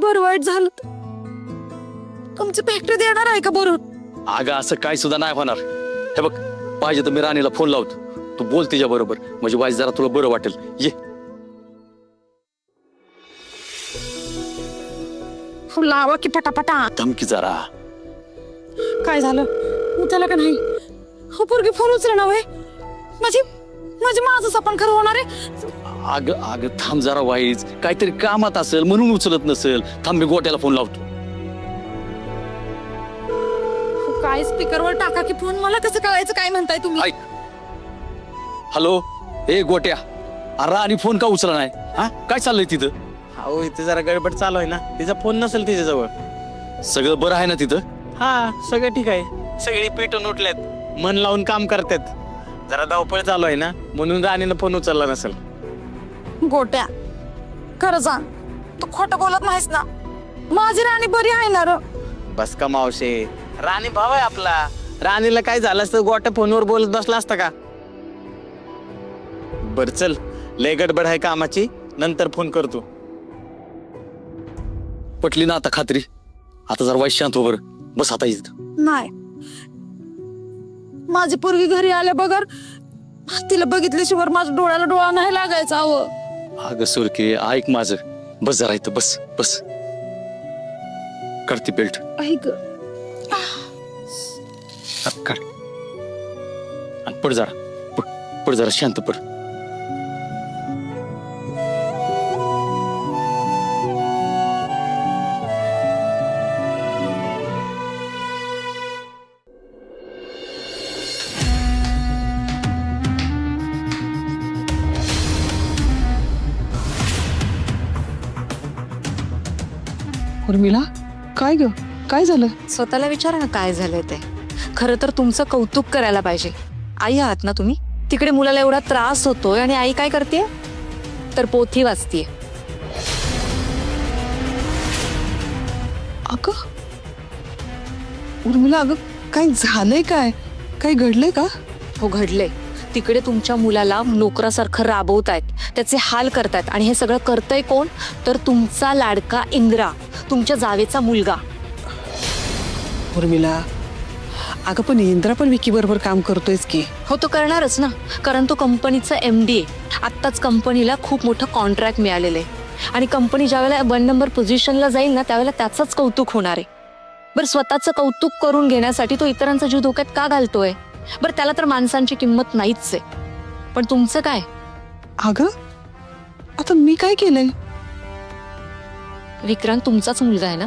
बरं वाईट झालं तर तुमची फॅक्टरी देणार आहे का बरोबर? अगं असं काय सुद्धा नाही होणार. हे बघ, पाहिजे तर मी राणीला फोन लावतो, तू बोल तिच्या बरोबर, म्हणजे वाईस जरा तुला बरं वाटेल. ये. लावा की पटापटा. धमकी जरा. काय झालं उद्याला का नाही? हो पोरगी फोन उचलणार वय माझी माझी माझं सपन खरं होणार आहे. अगं अगं थांब जरा वाईस, काहीतरी कामात असेल म्हणून उचलत नसेल. थांब मी गोट्याला फोन लावतो. काय स्पीकरवर टाका की फोन, मला कसं कळायचं काय म्हणताय तुम्ही? ऐक. हॅलो, ए गोट्या, अरे आणि फोन का उचला नाही? हा, काय चाललंय तिथं? अहो इथे जरा गडबड चालू आहे ना, तिचा फोन नसेल तिच्याजवळ. सगळं बरं आहे ना तिथं? हा, सगळं ठीक आहे. सगळी पेटून उठल्यात, मन लावून काम करतात. जरा धावपळ चालू आहे ना, म्हणून राणीनं फोन उचलला नसेल. गोट्या खरं सांग, तू खोटं बोलत नाहीस ना? माझी राणी बरी आहे ना? बस का मावशे, राणी भाव आहे आपला. राणीला काय झालं असतं गोट्या फोनवर बोलत बसला असता का? बर चल, लय गडबड आहे कामाची, नंतर फोन करतो. पटली ना आता खात्री? आता जरा वाईस शांत हो बरं. बस आता इथं. नाही, माझी पोरगी घरी आल्या बगर तिला बघितल्याशिवाय माझ्या डोळ्याला डोळा नाही लागायचा. अगं सुरके, ऐक माझं, बस जरा इथं, बस बस. करते बेल्ट. ऐक काढ आणि पड जरा, पड जरा, शांत पड. उर्मिला, काय ग, काय झालं? स्वतःला विचारा ना काय झालंय ते. खरं तर तुमचं कौतुक करायला पाहिजे. आई आहात ना तुम्ही? तिकडे मुलाला एवढा त्रास होतोय आणि आई काय करते तर पोथी वाचतीये. अगं उर्मिला, अगं काय झालंय? काय काय घडलंय का? हो घडलंय. तिकडे तुमच्या मुलाला नोकरासारखं राबवतायत, त्याचे हाल करतायत आणि हे सगळं करतय कोण तर तुमचा लाडका इंद्रा, तुमच्या जावेचा मुलगा. उर्मिला, अगं पण इंद्रा पण विकी बरोबर काम करतोयच की. हो तो करणारच ना, कारण तो कंपनीचा MD आहे. आत्ताच कंपनीला खूप मोठं कॉन्ट्रॅक्ट मिळालेलं आहे आणि कंपनी ज्यावेळेला 1 नंबर पोझिशनला जाईल ना त्यावेळेला त्याचंच कौतुक होणार आहे. बरं, स्वतःचं कौतुक करून घेण्यासाठी तो इतरांचा जीव धोक्यात का घालतोय? बरं, त्याला तर माणसांची किंमत नाहीच आहे. पण तुमचं काय? अगं आता मी काय केलंय? विक्रांत तुमचाच मुलगा आहे ना?